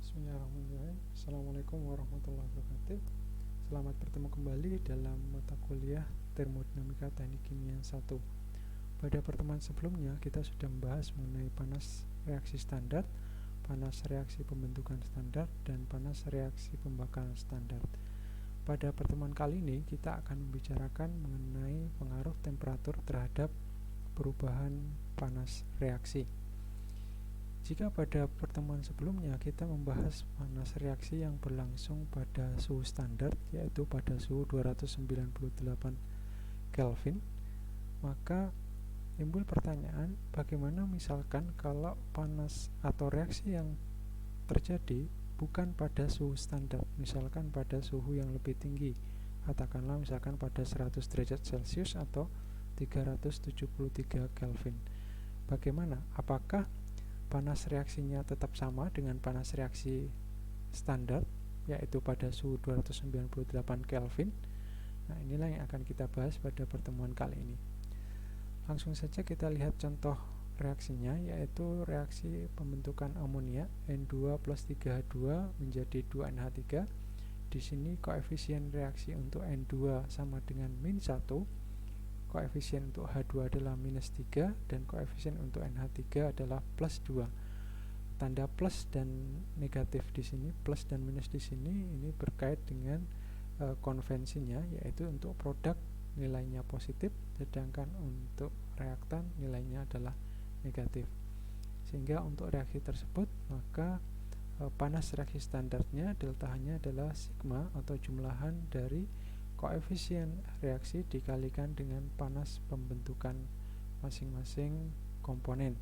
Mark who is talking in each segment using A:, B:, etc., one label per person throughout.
A: Bismillahirrahmanirrahim. Assalamualaikum warahmatullahi wabarakatuh. Selamat bertemu kembali dalam mata kuliah Termodinamika Teknik Kimia 1. Pada pertemuan sebelumnya kita sudah membahas mengenai panas reaksi standar, panas reaksi pembentukan standar, dan panas reaksi pembakaran standar. Pada pertemuan kali ini kita akan membicarakan mengenai pengaruh temperatur terhadap perubahan panas reaksi. Jika pada pertemuan sebelumnya kita membahas panas reaksi yang berlangsung pada suhu standar, yaitu pada suhu 298 Kelvin, maka timbul pertanyaan, bagaimana misalkan kalau panas atau reaksi yang terjadi bukan pada suhu standar, misalkan pada suhu yang lebih tinggi, katakanlah misalkan pada 100 derajat Celcius atau 373 Kelvin. Bagaimana? Apakah panas reaksinya tetap sama dengan panas reaksi standar, yaitu pada suhu 298 Kelvin? Nah, inilah yang akan kita bahas pada pertemuan kali ini. Langsung saja kita lihat contoh reaksinya, yaitu reaksi pembentukan amonia N2 plus 3H2 menjadi 2NH3. Di sini koefisien reaksi untuk N2 sama dengan -1, koefisien untuk H2 adalah -3, dan koefisien untuk NH3 adalah +2. Tanda plus dan negatif di sini, plus dan minus di sini, ini berkait dengan konvensinya, yaitu untuk produk nilainya positif, sedangkan untuk reaktan nilainya adalah negatif. Sehingga untuk reaksi tersebut, maka panas reaksi standarnya delta H-nya adalah sigma atau jumlahan dari koefisien reaksi dikalikan dengan panas pembentukan masing-masing komponen.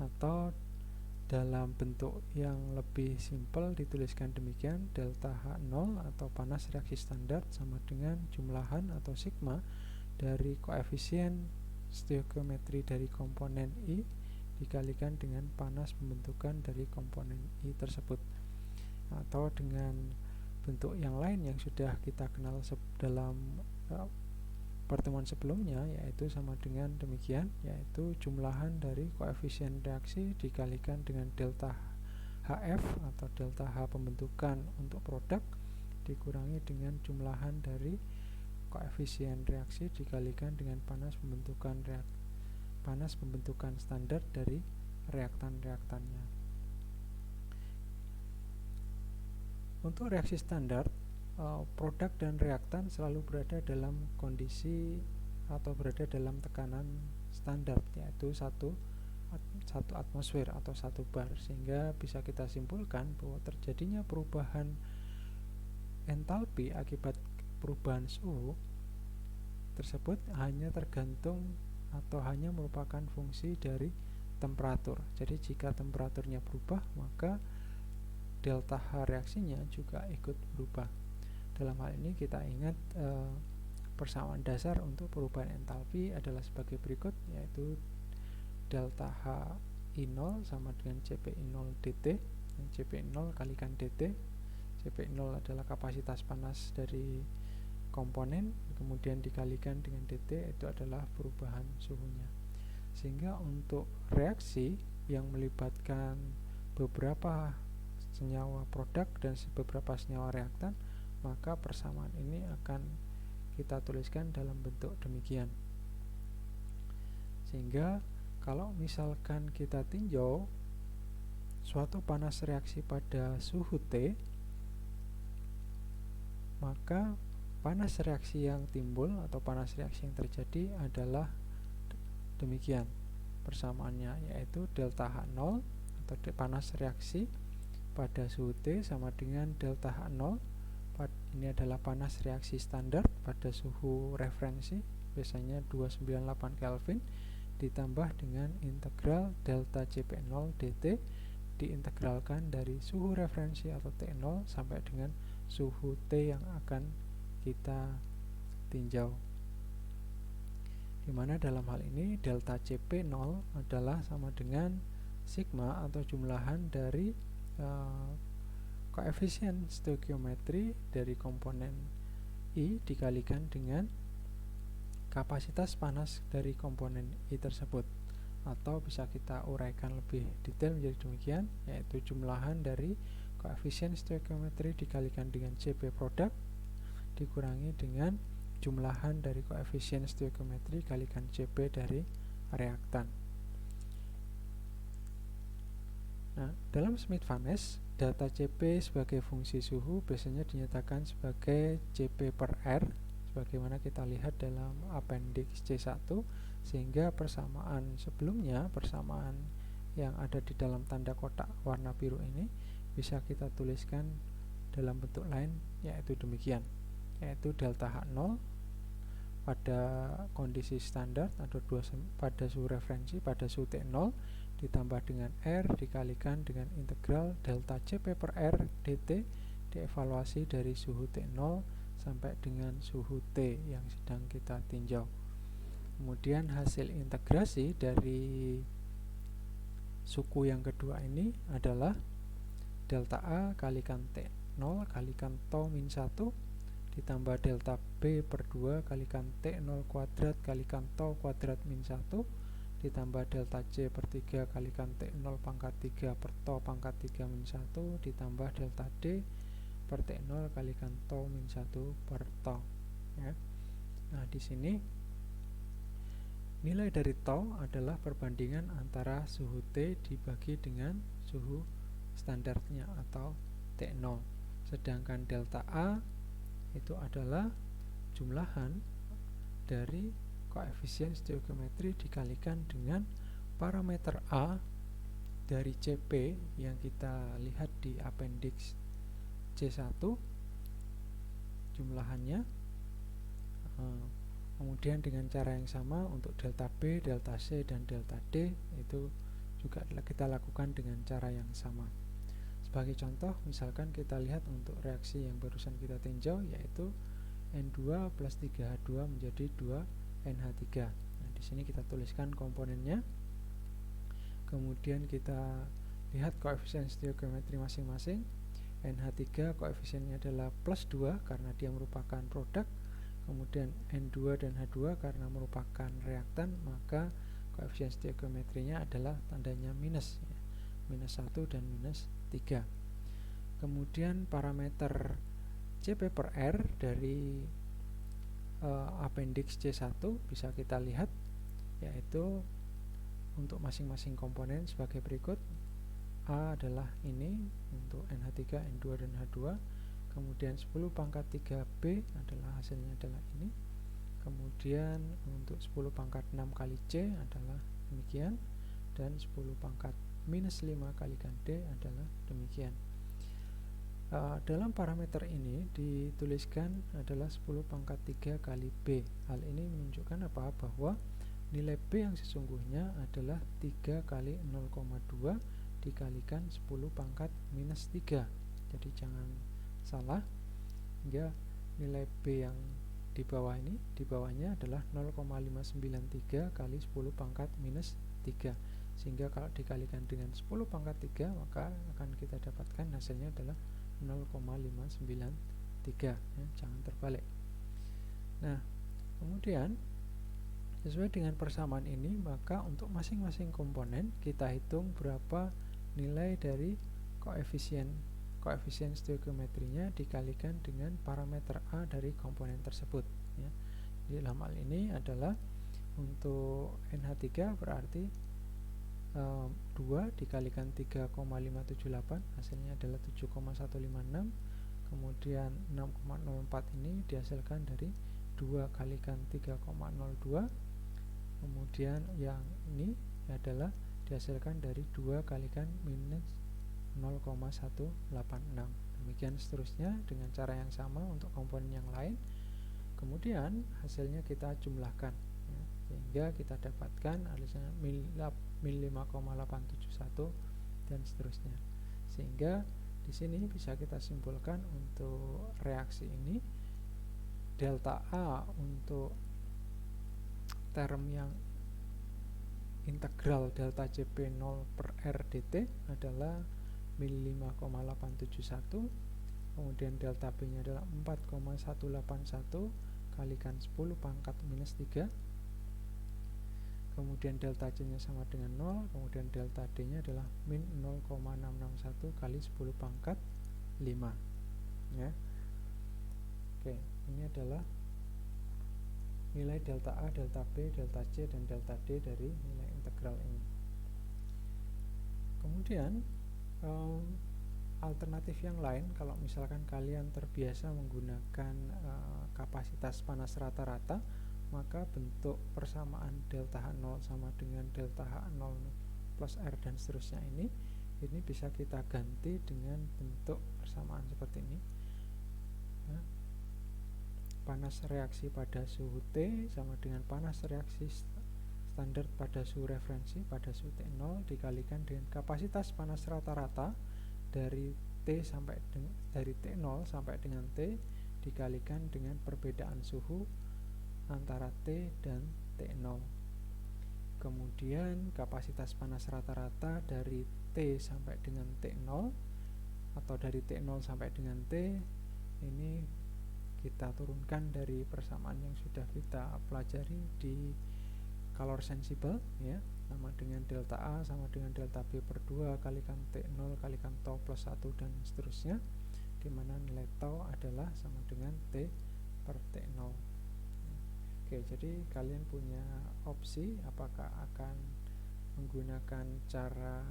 A: Atau dalam bentuk yang lebih simpel dituliskan demikian, delta H0 atau panas reaksi standar sama dengan jumlahan atau sigma dari koefisien stoikiometri dari komponen I dikalikan dengan panas pembentukan dari komponen I tersebut. Atau dengan bentuk yang lain yang sudah kita kenal dalam pertemuan sebelumnya, yaitu sama dengan demikian, yaitu jumlahan dari koefisien reaksi dikalikan dengan delta HF atau delta H pembentukan untuk produk dikurangi dengan jumlahan dari koefisien reaksi dikalikan dengan panas pembentukan standar dari reaktan-reaktannya. Untuk reaksi standar, produk dan reaktan selalu berada dalam kondisi atau berada dalam tekanan standar, yaitu 1 atmosfer atau 1 bar, sehingga bisa kita simpulkan bahwa terjadinya perubahan entalpi akibat perubahan suhu tersebut hanya tergantung atau hanya merupakan fungsi dari temperatur. Jadi jika temperaturnya berubah, maka delta H reaksinya juga ikut berubah. Dalam hal ini kita ingat persamaan dasar untuk perubahan entalpi adalah sebagai berikut, yaitu delta H I0 sama dengan CPI0 dt, dan CPI0 kalikan dt. CPI0 adalah kapasitas panas dari komponen, kemudian dikalikan dengan dt, itu adalah perubahan suhunya. Sehingga untuk reaksi yang melibatkan beberapa senyawa produk dan beberapa senyawa reaktan, maka persamaan ini akan kita tuliskan dalam bentuk demikian. Sehingga kalau misalkan kita tinjau suatu panas reaksi pada suhu T, maka panas reaksi yang timbul atau panas reaksi yang terjadi adalah demikian persamaannya, yaitu delta H0 atau panas reaksi pada suhu T sama dengan delta H0. Ini adalah panas reaksi standar pada suhu referensi, biasanya 298 Kelvin, ditambah dengan integral delta CP0 dt diintegralkan dari suhu referensi atau T0 sampai dengan suhu T yang akan kita tinjau. Dimana dalam hal ini delta CP0 adalah sama dengan sigma atau jumlahan dari koefisien stoikiometri dari komponen I dikalikan dengan kapasitas panas dari komponen I tersebut, atau bisa kita uraikan lebih detail menjadi demikian, yaitu jumlahan dari koefisien stoikiometri dikalikan dengan CP produk dikurangi dengan jumlahan dari koefisien stoikiometri kalikan CP dari reaktan. Nah, dalam Smith-Vaness, data CP sebagai fungsi suhu biasanya dinyatakan sebagai CP per R, sebagaimana kita lihat dalam appendix C1, sehingga persamaan sebelumnya, persamaan yang ada di dalam tanda kotak warna biru ini, bisa kita tuliskan dalam bentuk lain, yaitu demikian, yaitu delta H0 pada kondisi standar atau pada suhu referensi pada suhu T0 ditambah dengan R dikalikan dengan integral delta CP per R dt dievaluasi dari suhu T0 sampai dengan suhu T yang sedang kita tinjau. Kemudian hasil integrasi dari suku yang kedua ini adalah delta A kalikan T0 kalikan tau min 1 ditambah delta B per 2 kalikan T0 kuadrat kalikan tau kuadrat min 1 ditambah delta C per 3 kalikan T0 pangkat 3 per tau pangkat 3 min 1 ditambah delta D per T0 kalikan tau min 1 per tau, ya. Nah, di sini nilai dari tau adalah perbandingan antara suhu T dibagi dengan suhu standarnya atau T0, sedangkan delta A itu adalah jumlahan dari koefisien stoikiometri dikalikan dengan parameter A dari CP yang kita lihat di appendix C1 jumlahannya, kemudian dengan cara yang sama untuk delta B, delta C, dan delta D itu juga kita lakukan dengan cara yang sama. Sebagai contoh, misalkan kita lihat untuk reaksi yang barusan kita tinjau, yaitu N2 plus 3H2 menjadi 2NH3. Nah, di sini kita tuliskan komponennya. Kemudian kita lihat koefisien stoikiometri masing-masing. NH3 koefisiennya adalah plus 2 karena dia merupakan produk. Kemudian N2 dan H2 karena merupakan reaktan, maka koefisien stoikiometrinya adalah tandanya minus, ya. Minus 1 dan minus 3. Kemudian parameter CP per R dari appendix C1 bisa kita lihat, yaitu untuk masing-masing komponen sebagai berikut. A adalah ini untuk NH3, N2, dan H2. Kemudian 10 pangkat 3B adalah hasilnya adalah ini. Kemudian untuk 10 pangkat 6 kali C adalah demikian. Dan 10 pangkat minus 5 kalikan D adalah demikian. Dalam parameter ini dituliskan adalah 10 pangkat 3 kali B. Hal ini menunjukkan apa? Bahwa nilai B yang sesungguhnya adalah 3 kali 0,2 dikalikan 10 pangkat minus 3. Jadi jangan salah, hingga nilai B yang di bawah ini, di bawahnya adalah 0,593 kali 10 pangkat minus 3. Sehingga kalau dikalikan dengan 10 pangkat 3, maka akan kita dapatkan hasilnya adalah 0,593, ya, jangan terbalik. Nah, kemudian sesuai dengan persamaan ini, maka untuk masing-masing komponen kita hitung berapa nilai dari koefisien stoikiometrinya dikalikan dengan parameter A dari komponen tersebut, ya. Jadi dalam hal ini adalah untuk NH3 berarti 2 dikalikan 3,578 hasilnya adalah 7,156. Kemudian 6,04 ini dihasilkan dari 2 kalikan 3,02. Kemudian yang ini adalah dihasilkan dari 2 kalikan minus 0,186. Demikian seterusnya dengan cara yang sama untuk komponen yang lain. Kemudian hasilnya kita jumlahkan, ya, sehingga kita dapatkan hasilnya min 5,871 dan seterusnya. Sehingga di sini bisa kita simpulkan untuk reaksi ini delta A untuk term yang integral delta CP 0 per R dt adalah min 5,871. Kemudian delta B nya adalah 4,181 kalikan 10 pangkat minus 3. kemudian delta C nya sama dengan 0, kemudian delta D nya adalah min 0,661 kali 10 pangkat 5 ya. Oke, ini adalah nilai delta A, delta B, delta C, dan delta D dari nilai integral ini. Kemudian alternatif yang lain, kalau misalkan kalian terbiasa menggunakan kapasitas panas rata-rata, maka bentuk persamaan delta H0 sama dengan delta H0 plus R dan seterusnya ini bisa kita ganti dengan bentuk persamaan seperti ini ya. Panas reaksi pada suhu T sama dengan panas reaksi standar pada suhu referensi pada suhu T0 dikalikan dengan kapasitas panas rata-rata dari T0 sampai dengan T dikalikan dengan perbedaan suhu antara T dan T0. Kemudian kapasitas panas rata-rata dari T sampai dengan T0 atau dari T0 sampai dengan T ini kita turunkan dari persamaan yang sudah kita pelajari di calor sensible ya, sama dengan delta A sama dengan delta B per 2 kalikan T0 kalikan tau plus 1 dan seterusnya, dimana nilai tau adalah sama dengan T per T0. Oke, jadi kalian punya opsi apakah akan menggunakan cara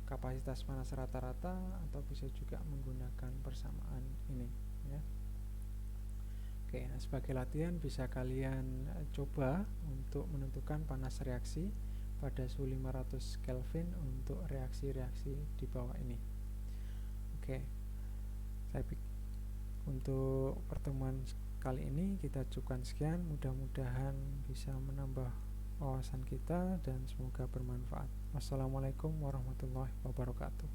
A: kapasitas panas rata-rata atau bisa juga menggunakan persamaan ini ya. Oke, nah sebagai latihan bisa kalian coba untuk menentukan panas reaksi pada suhu 500 Kelvin untuk reaksi-reaksi di bawah ini. Oke, untuk pertemuan kali ini kita cukupkan sekian. Mudah-mudahan bisa menambah wawasan kita dan semoga bermanfaat. Wassalamualaikum warahmatullahi wabarakatuh.